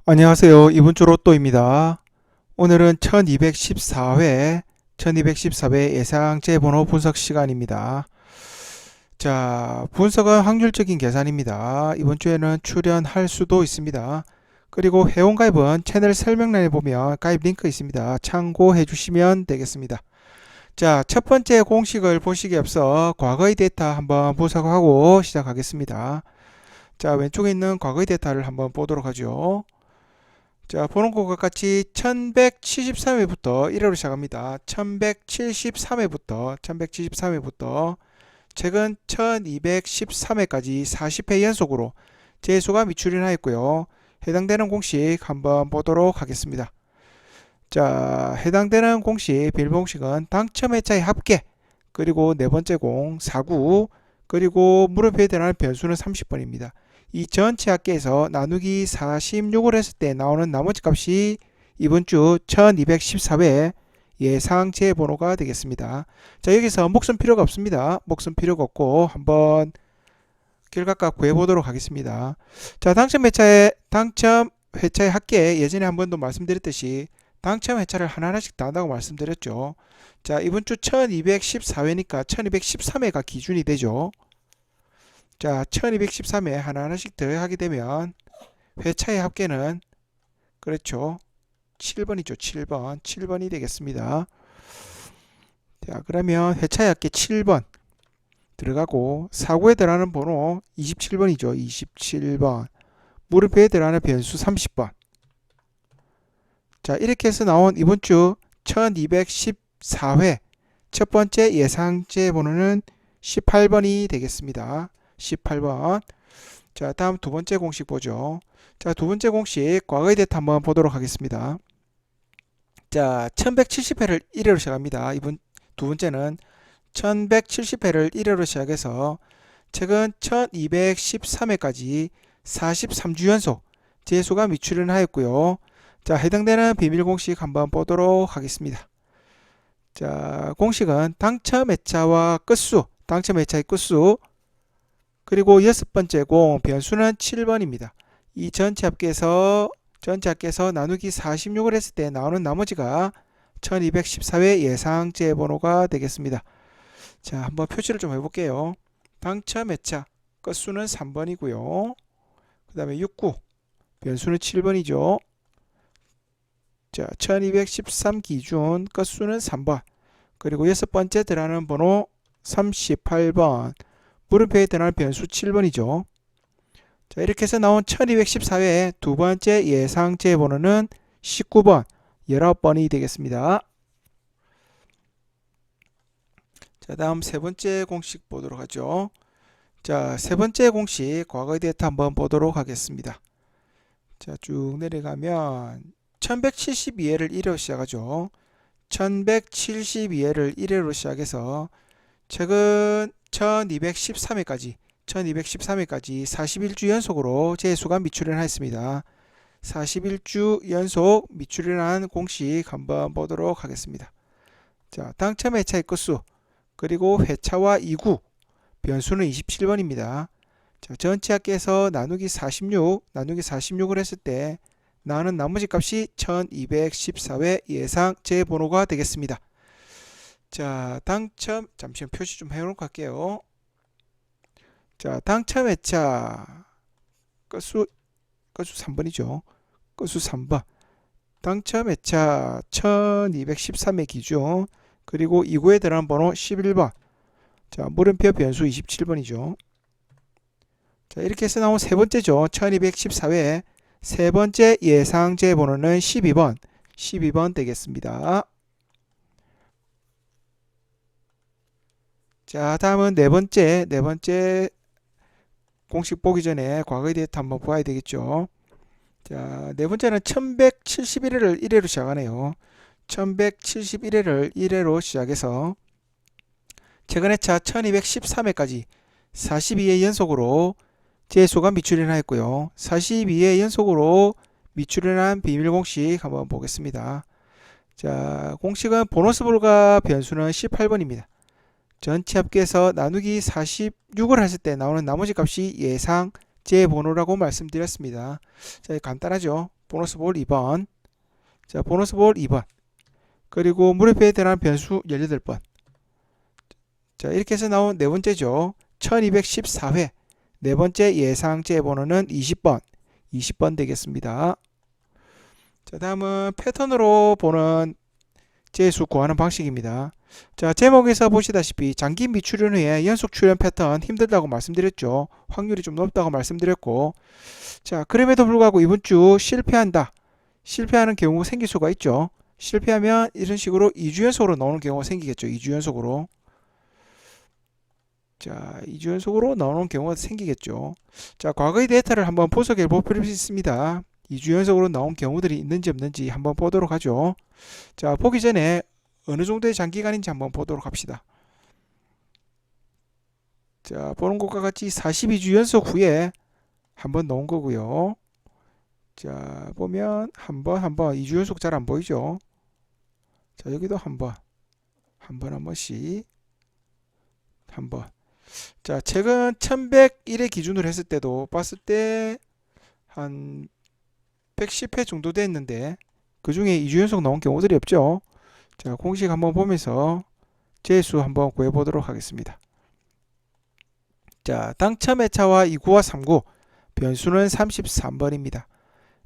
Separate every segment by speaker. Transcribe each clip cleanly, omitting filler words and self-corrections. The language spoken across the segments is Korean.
Speaker 1: 안녕하세요. 이번 주 로또입니다. 오늘은 1214회 예상제 번호 분석 시간입니다. 자, 분석은 확률적인 계산입니다. 이번 주에는 출연할 수도 있습니다. 그리고 회원가입은 채널 설명란에 보면 가입 링크 있습니다. 참고해 주시면 되겠습니다. 자, 첫 번째 공식을 보시기에 앞서 과거의 데이터 한번 분석하고 시작하겠습니다. 자, 왼쪽에 있는 과거의 데이터를 한번 보도록 하죠. 자, 보는 것과 같이 1173회부터 1회로 시작합니다. 1173회부터 최근 1213회까지 40회 연속으로 재수가 미출연하였고요. 해당되는 공식 한번 보도록 하겠습니다. 자, 해당되는 공식, 빌공식은 당첨 회차의 합계, 그리고 네 번째 공 49, 그리고 무릎에 대한 변수는 30번입니다. 이 전체 합계에서 나누기 46을 했을 때 나오는 나머지 값이 이번 주 1214회 예상제 번호가 되겠습니다. 자, 여기서 목숨 필요가 없습니다. 목숨 필요가 없고 한번 결과값 구해보도록 하겠습니다. 자, 당첨 회차의 합계, 예전에 한 번도 말씀드렸듯이 당첨 회차를 하나하나씩 다 한다고 말씀드렸죠. 자, 이번 주 1214회니까 1213회가 기준이 되죠. 자, 1213회 하나하나씩 더하게 되면 회차의 합계는 그렇죠. 7번이죠. 7번이 되겠습니다. 자, 그러면 회차의 합계 7번 들어가고 사고에 들어가는 번호 27번이죠. 27번. 무릎에 들어가는 변수 30번. 자, 이렇게 해서 나온 이번 주 1214회 첫 번째 예상제 번호는 18번이 되겠습니다. 18번. 자, 다음 두 번째 공식 보죠. 자, 두 번째 공식 과거의 데이터 한번 보도록 하겠습니다. 자, 1170회를 1회로 시작합니다. 이번 두 번째는 1170회를 1회로 시작해서 최근 1213회까지 43주 연속 재수가 미출연하였고요. 자, 해당되는 비밀 공식 한번 보도록 하겠습니다. 자, 공식은 당첨 회차와 끝수, 당첨 회차의 끝수, 그리고 여섯 번째 공 변수는 7번입니다. 이 전체 합계에서 나누기 46을 했을 때 나오는 나머지가 1214회 예상제 번호가 되겠습니다. 자, 한번 표시를 좀 해볼게요. 당첨 회차 끝수는 3번이고요. 그 다음에 69 변수는 7번이죠. 자, 1213 기준 끝수는 3번. 그리고 여섯 번째 들어가는 번호 38번. 물음표에 들어가는 변수 7번이죠. 자, 이렇게 해서 나온 1214회 두 번째 예상제 번호는 19번, 19번이 되겠습니다. 자, 다음 세 번째 공식 보도록 하죠. 자, 세 번째 공식 과거의 데이터 한번 보도록 하겠습니다. 자, 쭉 내려가면 1172회를 1회로 시작하죠. 1172회를 1회로 시작해서 최근 1213회까지 41주 연속으로 재수가 미출연하였습니다. 41주 연속 미출연한 공식 한번 보도록 하겠습니다. 자, 당첨 회차의 끝수, 그리고 회차와 이구, 변수는 27번입니다. 자, 전체 합계에서 나누기 46을 했을 때 나오는 나머지 값이 1214회 예상 제 번호가 되겠습니다. 자, 잠시만 표시 좀 해놓고 갈게요. 자, 당첨 회차 끝수 3번이죠. 끝수 3번. 당첨 회차 1213회 기준, 그리고 2구에 들어간 번호 11번. 자, 물음표 변수 27번이죠. 자, 이렇게 해서 나온 세 번째죠. 1214회 세 번째 예상제 번호는 12번 되겠습니다. 자, 다음은 네 번째 공식 보기 전에 과거의 데이터 한번 봐야 되겠죠. 자, 네 번째는 1171회를 1회로 시작하네요. 1171회를 1회로 시작해서 최근 회차 1213회까지 42회 연속으로 재수가 미출연하였고요. 42회 연속으로 미출연한 비밀 공식 한번 보겠습니다. 자, 공식은 보너스 불가 변수는 18번입니다. 전체 합계에서 나누기 46을 했을 때 나오는 나머지 값이 예상 제 번호라고 말씀드렸습니다. 자, 간단하죠. 보너스 볼 2번. 자, 보너스 볼 2번. 그리고 무릎에 해당하는 변수 18번. 자, 이렇게 해서 나온 네 번째죠. 1214회. 네 번째 예상제 번호는 20번. 20번 되겠습니다. 자, 다음은 패턴으로 보는 재수 구하는 방식입니다. 자, 제목에서 보시다시피 장기 미출연 후에 연속 출연 패턴 힘들다고 말씀드렸죠. 확률이 좀 높다고 말씀드렸고, 자, 그럼에도 불구하고 이번 주 실패한다. 실패하는 경우가 생길 수가 있죠. 실패하면 이런 식으로 2주 연속으로 나오는 경우가 생기겠죠. 2주 연속으로. 자, 2주 연속으로 나오는 경우가 생기겠죠. 자, 과거의 데이터를 한번 분석해 볼 필요가 있습니다. 2주 연속으로 나온 경우들이 있는지 없는지 한번 보도록 하죠. 자, 보기 전에 어느 정도의 장기간인지 한번 보도록 합시다. 자, 보는 것과 같이 42주 연속 후에 한번 나온 거고요. 자, 보면 한 번, 2주 연속 잘 안 보이죠. 자, 여기도 한 번씩 한 번. 자, 최근 1101회 기준으로 했을 때도 봤을 때 한 110회 정도 됐는데 그 중에 2주 연속 나온 경우들이 없죠. 자, 공식 한번 보면서 재수 한번 구해 보도록 하겠습니다. 자, 당첨 회차와 2구와 3구 변수는 33번입니다.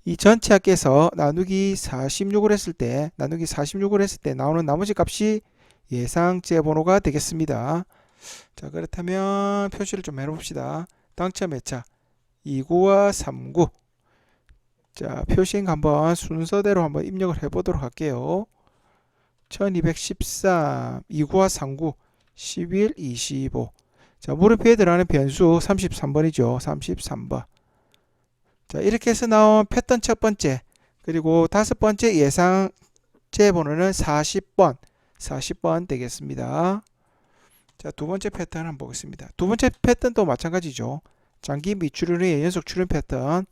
Speaker 1: 이 전체 합계에서 나누기 46을 했을 때 나오는 나머지 값이 예상제 번호가 되겠습니다. 자, 그렇다면 표시를 좀 해봅시다. 당첨 회차 2구와 3구. 자, 표시행 한번 순서대로 한번 입력을 해보도록 할게요. 1213, 2구와 3구, 11, 25. 자, 무릎에 들어가는 변수 33번이죠. 33번. 자, 이렇게 해서 나온 패턴 첫 번째, 그리고 다섯 번째 예상제 번호는 40번 되겠습니다. 자, 두 번째 패턴 한번 보겠습니다. 두 번째 패턴도 마찬가지죠. 장기 미출연 후에 연속 출연 패턴.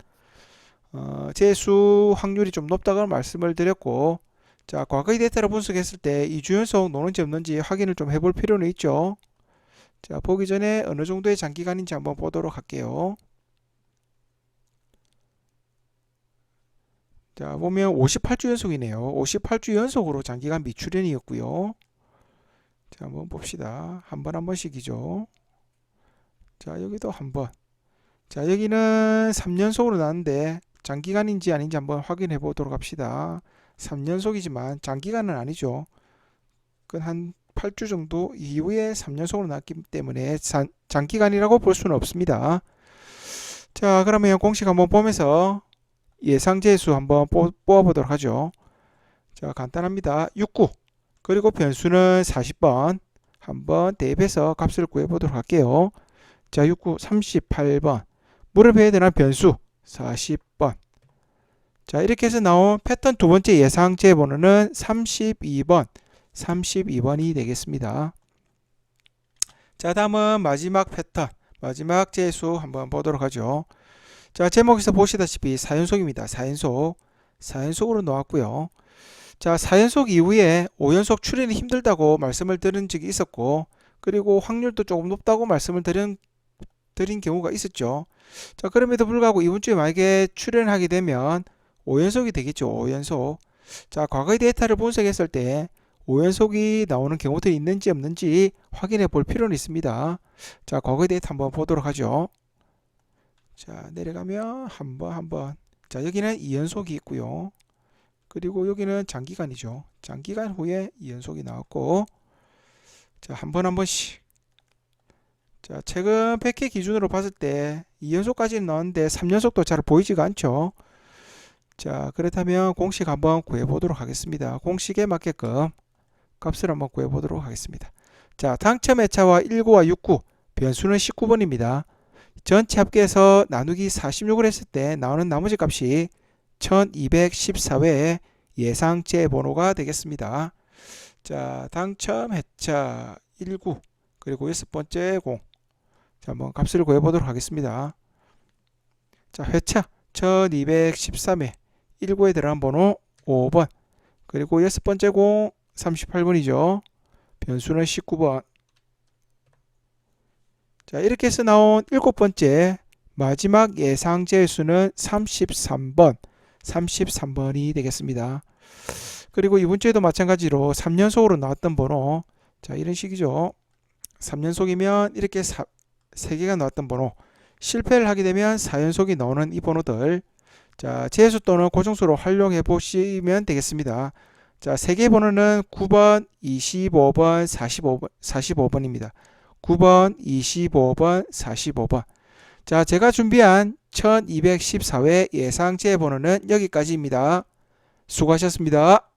Speaker 1: 재수 확률이 좀 높다고 말씀을 드렸고, 자, 과거의 데이터를 분석했을 때 2주 연속 노는지 없는지 확인을 좀 해볼 필요는 있죠. 자, 보기 전에 어느 정도의 장기간인지 한번 보도록 할게요. 자, 보면 58주 연속이네요. 58주 연속으로 장기간 미출연이었고요. 자, 한번 봅시다. 한 번씩이죠. 자, 여기도 한 번. 자, 여기는 3연속으로 나왔는데 장기간인지 아닌지 한번 확인해 보도록 합시다. 3연속이지만 장기간은 아니죠. 그 한 8주 정도 이후에 3연속으로 나왔기 때문에 장기간이라고 볼 수는 없습니다. 자, 그러면 공식 한번 보면서 예상재수 한번 뽑아 보도록 하죠. 자, 간단합니다. 69 그리고 변수는 40번 한번 대입해서 값을 구해 보도록 할게요. 자, 69 38번 무릎에 해당하는 변수 40번. 자, 이렇게 해서 나온 패턴 두 번째 예상제 번호는 32번이 되겠습니다. 자, 다음은 마지막 패턴, 마지막 재수 한번 보도록 하죠. 자, 제목에서 보시다시피 4연속입니다. 4연속으로 나왔고요. 자, 4연속 이후에 5연속 출연이 힘들다고 말씀을 드린 적이 있었고, 그리고 확률도 조금 높다고 말씀을 드린 경우가 있었죠. 자, 그럼에도 불구하고 이번 주에 만약에 출연하게 되면 5연속이 되겠죠. 5연속. 자, 과거의 데이터를 분석했을 때 5연속이 나오는 경우들이 있는지 없는지 확인해 볼 필요는 있습니다. 자, 과거의 데이터 한번 보도록 하죠. 자, 내려가면 한 번. 자, 여기는 2연속이 있고요. 그리고 여기는 장기간이죠. 장기간 후에 2연속이 나왔고, 자, 한 번씩. 자, 최근 100회 기준으로 봤을 때 2연속까지는 나왔는데 3연속도 잘 보이지가 않죠. 자, 그렇다면 공식 한번 구해보도록 하겠습니다. 공식에 맞게끔 값을 한번 구해보도록 하겠습니다. 자, 당첨 회차와 19와 69 변수는 19번입니다. 전체 합계해서 나누기 46을 했을 때 나오는 나머지 값이 1214회의 예상제 번호가 되겠습니다. 자, 당첨 회차 19 그리고 여섯 번째 0. 자, 한번 값을 구해보도록 하겠습니다. 자, 회차 1213회 19에 들어간 번호 5번 그리고 여섯 번째 0 38번이죠. 변수는 19번. 자, 이렇게 해서 나온 일곱 번째 마지막 예상제 수는 33번 33번이 되겠습니다. 그리고 이번 주에도 마찬가지로 3연속으로 나왔던 번호, 자 이런 식이죠. 3연속이면 이렇게 3개가 나왔던 번호, 실패를 하게 되면 4연속이 나오는 이 번호들, 자 재수 또는 고정수로 활용해 보시면 되겠습니다. 자 3개 번호는 9번, 25번, 45번입니다. 9번, 25번, 45번. 자 제가 준비한 1214회 예상제 번호는 여기까지입니다. 수고하셨습니다.